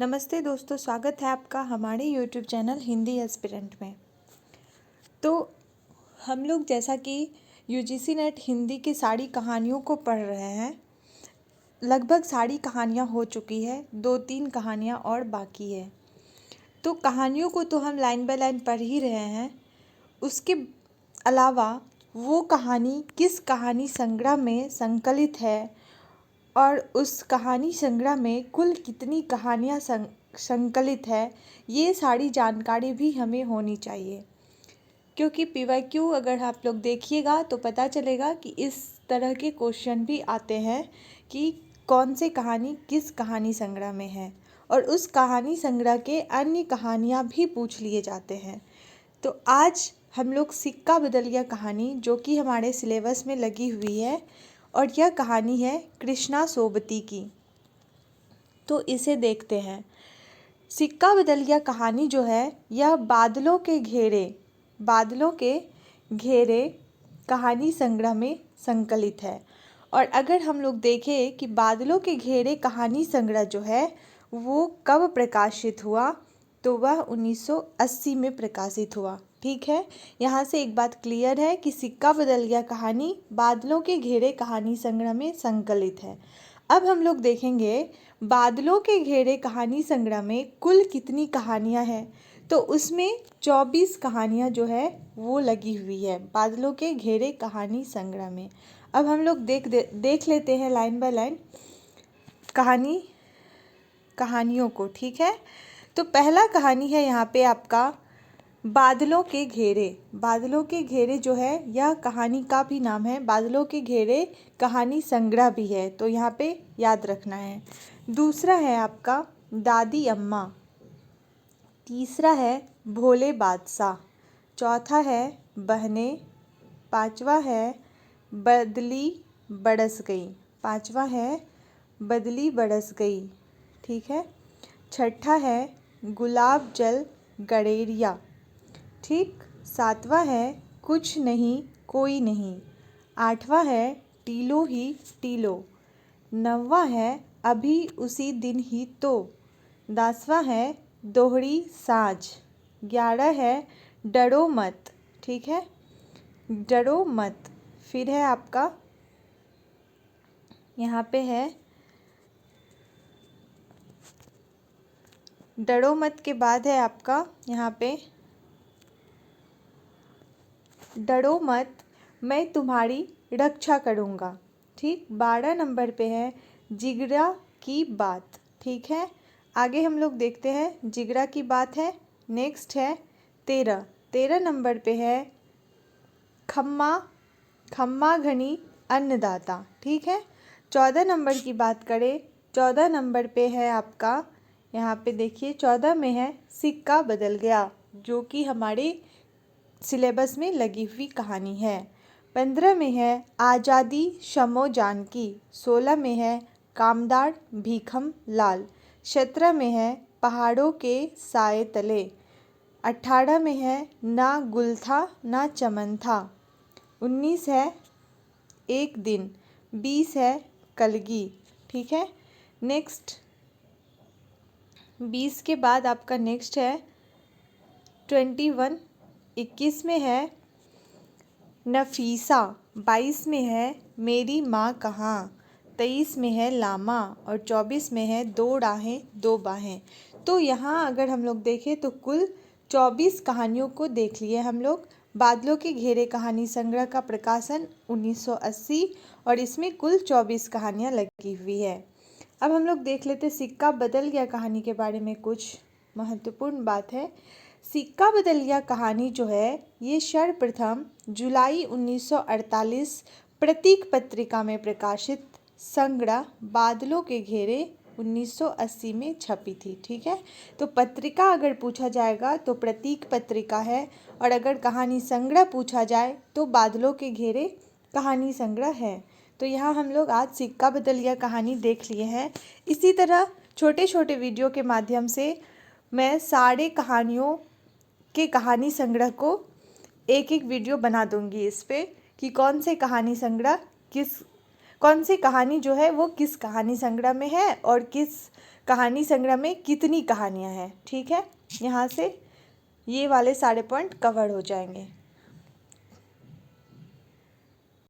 नमस्ते दोस्तों, स्वागत है आपका हमारे YouTube चैनल हिंदी एस्पिरेंट में। तो हम लोग जैसा कि UGC नेट हिंदी की सारी कहानियों को पढ़ रहे हैं। लगभग सारी कहानियाँ हो चुकी है, 2-3 कहानियाँ और बाकी है। तो कहानियों को तो हम लाइन बाय लाइन पढ़ ही रहे हैं। उसके अलावा वो कहानी किस कहानी संग्रह में संकलित है और उस कहानी संग्रह में कुल कितनी कहानियाँ संकलित है, ये सारी जानकारी भी हमें होनी चाहिए। क्योंकि PYQ अगर आप लोग देखिएगा तो पता चलेगा कि इस तरह के क्वेश्चन भी आते हैं कि कौन से कहानी किस कहानी संग्रह में है और उस कहानी संग्रह के अन्य कहानियाँ भी पूछ लिए जाते हैं। तो आज हम लोग सिक्का बदल गया कहानी, जो कि हमारे सिलेबस में लगी हुई है, और यह कहानी है कृष्णा सोबती की। तो इसे देखते हैं। सिक्का बदल गया कहानी जो है यह बादलों के घेरे कहानी संग्रह में संकलित है। और अगर हम लोग देखें कि बादलों के घेरे कहानी संग्रह जो है वो कब प्रकाशित हुआ, तो वह 1980 में प्रकाशित हुआ। ठीक है, यहाँ से एक बात क्लियर है कि सिक्का बदल गया कहानी बादलों के घेरे कहानी संग्रह में संकलित है। अब हम लोग देखेंगे बादलों के घेरे कहानी संग्रह में कुल कितनी कहानियाँ हैं। तो उसमें 24 कहानियाँ जो है वो लगी हुई है बादलों के घेरे कहानी संग्रह में। अब हम लोग देख लेते हैं लाइन बाय लाइन कहानियों को। ठीक है, तो पहला कहानी है यहाँ पे आपका बादलों के घेरे जो है यह कहानी का भी नाम है। बादलों के घेरे कहानी संग्रह भी है, तो यहाँ पे याद रखना है। दूसरा है आपका दादी अम्मा। तीसरा है भोले बादशाह। चौथा है बहनें। पांचवा है बदली बरस गई। ठीक है। छठा है गुलाब जल गड़ेरिया। ठीक। सातवां है कुछ नहीं कोई नहीं। आठवां है टीलो ही टीलो। नौवां है अभी उसी दिन ही तो। 10वां है दोहरी साँझ। 11 है डरो मत। ठीक है, डरो मत। फिर है आपका यहाँ पे है डरो मत के बाद है आपका यहाँ पे डरो मत मैं तुम्हारी रक्षा करूँगा। ठीक। 12 नंबर पे है जिगरा की बात। ठीक है, आगे हम लोग देखते हैं जिगरा की बात है। नेक्स्ट है 13 नंबर पे है खम्मा घनी अन्नदाता। ठीक है। 14 नंबर की बात करें, 14 नंबर पे है आपका यहाँ पे देखिए 14 में है सिक्का बदल गया, जो कि हमारे सिलेबस में लगी हुई कहानी है। 15 में है आज़ादी शमो जानकी। 16 में है कामदार भीखम लाल। 17 में है पहाड़ों के साए तले। 18 में है ना गुल था ना चमन था। 19 है एक दिन। 20 है कलगी। ठीक है। नेक्स्ट 20 के बाद आपका नेक्स्ट है 21। 21 में है नफीसा। 22 में है मेरी माँ कहाँ। 23 में है लामा और 24 में है दो राहें दो बाहें। तो यहाँ अगर हम लोग देखें तो कुल 24 कहानियों को देख लिए हम लोग। बादलों के घेरे कहानी संग्रह का प्रकाशन 1980 और इसमें कुल 24 कहानियाँ लगी हुई है। अब हम लोग देख लेते सिक्का बदल गया कहानी के बारे में कुछ महत्वपूर्ण बात है। सिक्का बदल गया कहानी जो है ये सर्वप्रथम जुलाई 1948 प्रतीक पत्रिका में प्रकाशित संग्रह बादलों के घेरे 1980 में छपी थी। ठीक है, तो पत्रिका अगर पूछा जाएगा तो प्रतीक पत्रिका है, और अगर कहानी संग्रह पूछा जाए तो बादलों के घेरे कहानी संग्रह है। तो यहाँ हम लोग आज सिक्का बदल गया कहानी देख लिए हैं। इसी तरह छोटे छोटे वीडियो के माध्यम से मैं सारे कहानियों के कहानी संग्रह को एक एक वीडियो बना दूंगी इस पे कि कौन से कहानी संग्रह कौन सी कहानी जो है वो किस कहानी संग्रह में है और किस कहानी संग्रह में कितनी कहानियाँ हैं। ठीक है, यहाँ से ये वाले सारे पॉइंट कवर हो जाएंगे।